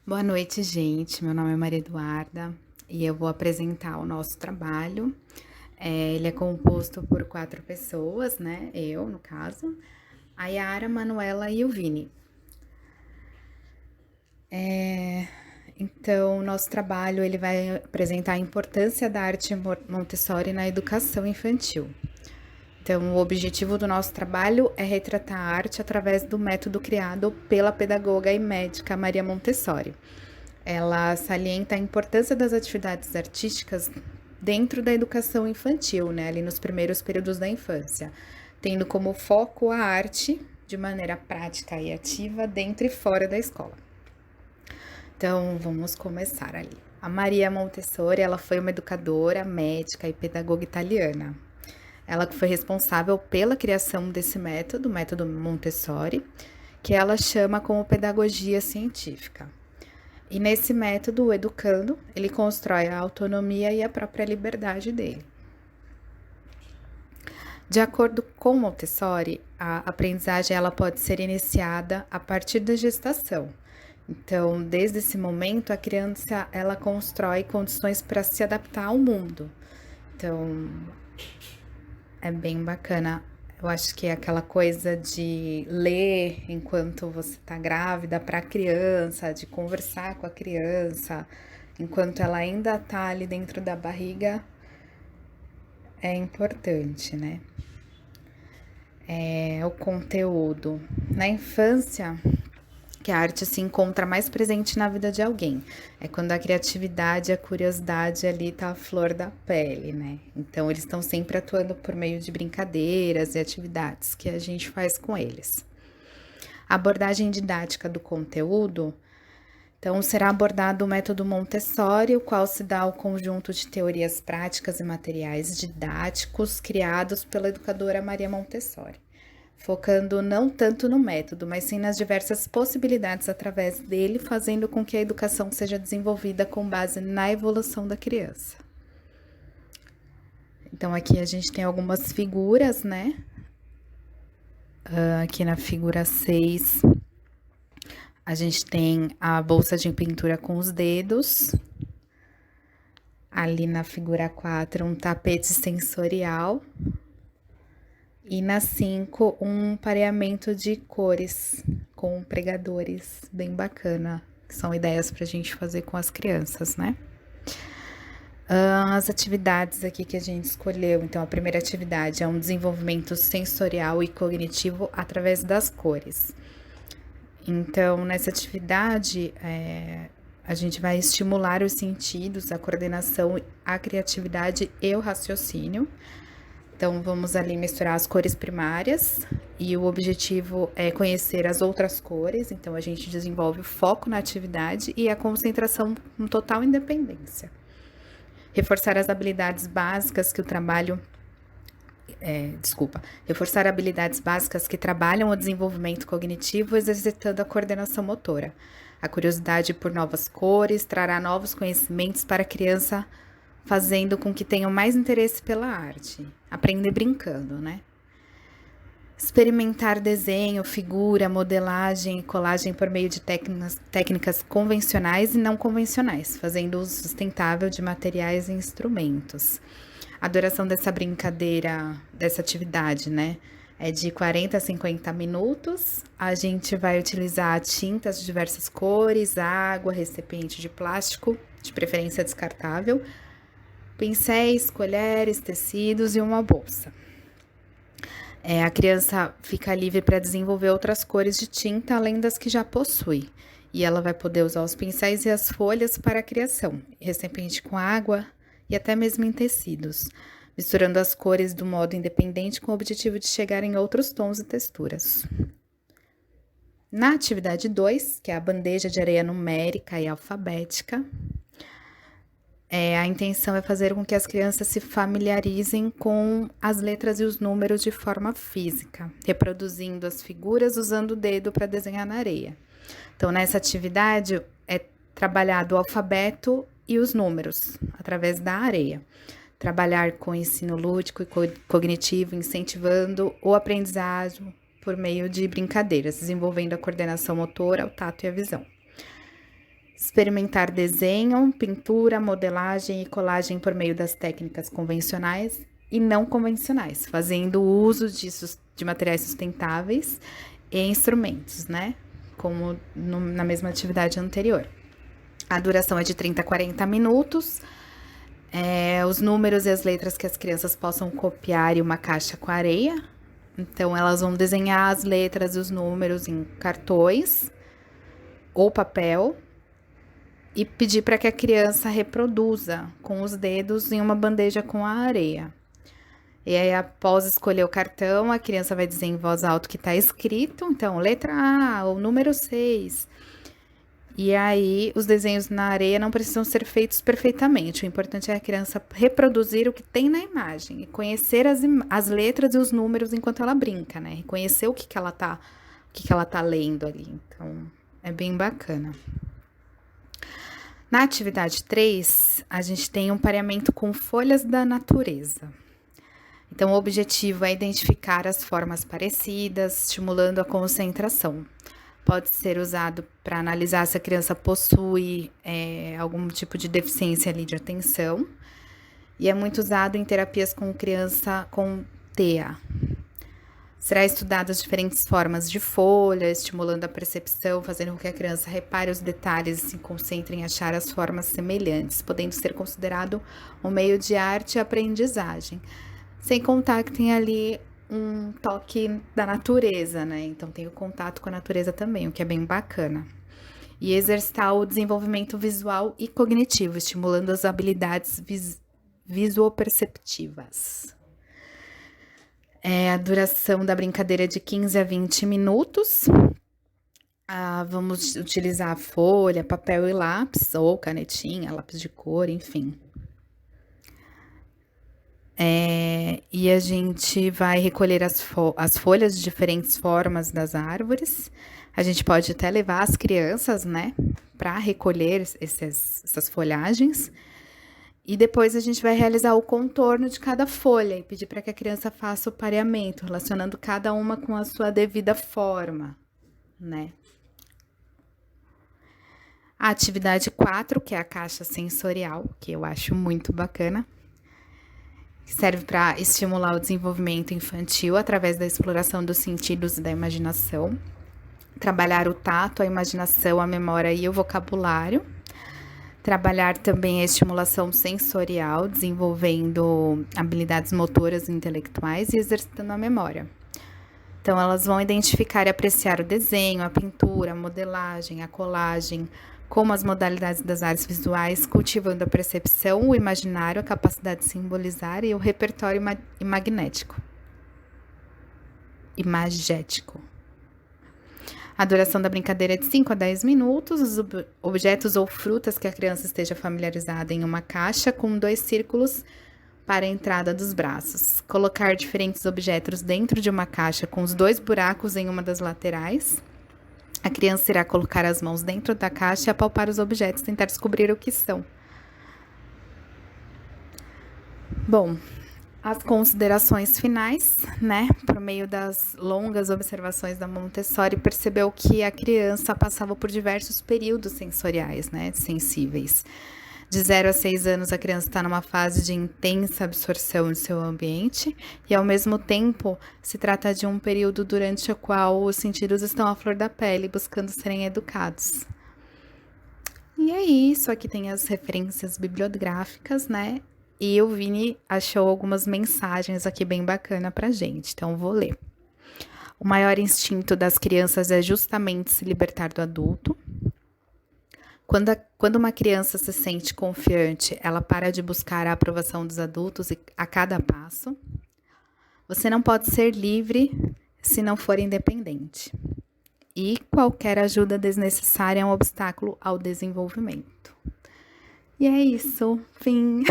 Boa noite, gente. Meu nome é Maria Eduarda e eu vou apresentar o nosso trabalho. Ele é composto por 4 pessoas, né? Eu, no caso, a Yara, a Manuela e o Vini. Então, o nosso trabalho ele vai apresentar a importância da arte Montessori na educação infantil. Então, o objetivo do nosso trabalho é retratar a arte através do método criado pela pedagoga e médica Maria Montessori. Ela salienta a importância das atividades artísticas dentro da educação infantil, né, ali nos primeiros períodos da infância, tendo como foco a arte de maneira prática e ativa dentro e fora da escola. Então, vamos começar ali. A Maria Montessori, ela foi uma educadora, médica e pedagoga italiana. Ela foi responsável pela criação desse método, o método Montessori, que ela chama como pedagogia científica. E nesse método, o educando, ele constrói a autonomia e a própria liberdade dele. De acordo com Montessori, a aprendizagem ela pode ser iniciada a partir da gestação. Então, desde esse momento, a criança ela constrói condições para se adaptar ao mundo. Então, é bem bacana. Eu acho que é aquela coisa de ler enquanto você está grávida para a criança, de conversar com a criança, enquanto ela ainda está ali dentro da barriga, é importante, né? O conteúdo. Na infância, que a arte se encontra mais presente na vida de alguém. É quando a criatividade e a curiosidade ali tá à flor da pele, né? Então, eles estão sempre atuando por meio de brincadeiras e atividades que a gente faz com eles. A abordagem didática do conteúdo. Então, será abordado o método Montessori, o qual se dá ao conjunto de teorias práticas e materiais didáticos criados pela educadora Maria Montessori, focando não tanto no método, mas sim nas diversas possibilidades através dele, fazendo com que a educação seja desenvolvida com base na evolução da criança. Então, aqui a gente tem algumas figuras, né? Aqui na figura 6, a gente tem a bolsa de pintura com os dedos. Ali na figura 4, um tapete sensorial. E na 5, um pareamento de cores com pregadores, bem bacana, que são ideias para a gente fazer com as crianças, né? As atividades aqui que a gente escolheu. Então, a primeira atividade é um desenvolvimento sensorial e cognitivo através das cores. Então, nessa atividade, a gente vai estimular os sentidos, a coordenação, a criatividade e o raciocínio. Então, vamos ali misturar as cores primárias e o objetivo é conhecer as outras cores. Então, a gente desenvolve o foco na atividade e a concentração com total independência. Reforçar as habilidades básicas que o trabalho... Reforçar habilidades básicas que trabalham o desenvolvimento cognitivo, exercitando a coordenação motora. A curiosidade por novas cores trará novos conhecimentos para a criança, fazendo com que tenham mais interesse pela arte. Aprender brincando, né? Experimentar desenho, figura, modelagem e colagem por meio de técnicas convencionais e não convencionais, fazendo uso sustentável de materiais e instrumentos. A duração dessa brincadeira, dessa atividade, né? É de 40 a 50 minutos. A gente vai utilizar tintas de diversas cores, água, recipiente de plástico, de preferência descartável, pincéis, colheres, tecidos e uma bolsa. A criança fica livre para desenvolver outras cores de tinta além das que já possui. E ela vai poder usar os pincéis e as folhas para a criação, recipiente com água e até mesmo em tecidos, misturando as cores do modo independente com o objetivo de chegar em outros tons e texturas. Na atividade 2, que é a bandeja de areia numérica e alfabética, a intenção é fazer com que as crianças se familiarizem com as letras e os números de forma física, reproduzindo as figuras usando o dedo para desenhar na areia. Então, nessa atividade, é trabalhado o alfabeto e os números, através da areia. Trabalhar com ensino lúdico e cognitivo, incentivando o aprendizado por meio de brincadeiras, desenvolvendo a coordenação motora, o tato e a visão. Experimentar desenho, pintura, modelagem e colagem por meio das técnicas convencionais e não convencionais, fazendo uso de materiais sustentáveis e instrumentos, né? Como na mesma atividade anterior. A duração é de 30 a 40 minutos. Os números e as letras que as crianças possam copiar em uma caixa com areia. Então, elas vão desenhar as letras e os números em cartões ou papel e pedir para que a criança reproduza com os dedos em uma bandeja com a areia. E aí, após escolher o cartão, a criança vai dizer em voz alta o que está escrito. Então, letra A, o número 6. E aí, os desenhos na areia não precisam ser feitos perfeitamente. O importante é a criança reproduzir o que tem na imagem e conhecer as letras e os números enquanto ela brinca, né? Reconhecer o que ela tá lendo ali. Então, é bem bacana. Na atividade 3, a gente tem um pareamento com folhas da natureza. Então, o objetivo é identificar as formas parecidas, estimulando a concentração. Pode ser usado para analisar se a criança possui algum tipo de deficiência ali de atenção. E é muito usado em terapias com criança com TEA. Será estudado as diferentes formas de folha, estimulando a percepção, fazendo com que a criança repare os detalhes e se concentre em achar as formas semelhantes, podendo ser considerado um meio de arte e aprendizagem. Sem contar que tem ali um toque da natureza, né? Então tem o contato com a natureza também, o que é bem bacana. E exercitar o desenvolvimento visual e cognitivo, estimulando as habilidades visuoperceptivas. A duração da brincadeira é de 15 a 20 minutos. Vamos utilizar folha, papel e lápis, ou canetinha, lápis de cor, enfim. E a gente vai recolher as folhas de diferentes formas das árvores. A gente pode até levar as crianças, né, para recolher essas folhagens. E depois a gente vai realizar o contorno de cada folha e pedir para que a criança faça o pareamento, relacionando cada uma com a sua devida forma, né? A atividade 4, que é a caixa sensorial, que eu acho muito bacana, que serve para estimular o desenvolvimento infantil através da exploração dos sentidos e da imaginação, trabalhar o tato, a imaginação, a memória e o vocabulário, trabalhar também a estimulação sensorial, desenvolvendo habilidades motoras e intelectuais e exercitando a memória. Então, elas vão identificar e apreciar o desenho, a pintura, a modelagem, a colagem, como as modalidades das artes visuais, cultivando a percepção, o imaginário, a capacidade de simbolizar e o repertório imagético. A duração da brincadeira é de 5 a 10 minutos. Os objetos ou frutas que a criança esteja familiarizada em uma caixa com 2 círculos para a entrada dos braços. Colocar diferentes objetos dentro de uma caixa com os 2 buracos em uma das laterais. A criança irá colocar as mãos dentro da caixa e apalpar os objetos, tentar descobrir o que são. Bom, as considerações finais, né? Por meio das longas observações da Montessori, percebeu que a criança passava por diversos períodos sensoriais, né? Sensíveis. De 0 a 6 anos, a criança está numa fase de intensa absorção de seu ambiente e, ao mesmo tempo, se trata de um período durante o qual os sentidos estão à flor da pele, buscando serem educados. E é isso, aqui tem as referências bibliográficas, né? E o Vini achou algumas mensagens aqui bem bacana pra gente, então vou ler. O maior instinto das crianças é justamente se libertar do adulto. Quando uma criança se sente confiante, ela para de buscar a aprovação dos adultos a cada passo. Você não pode ser livre se não for independente. E qualquer ajuda desnecessária é um obstáculo ao desenvolvimento. E é isso, fim.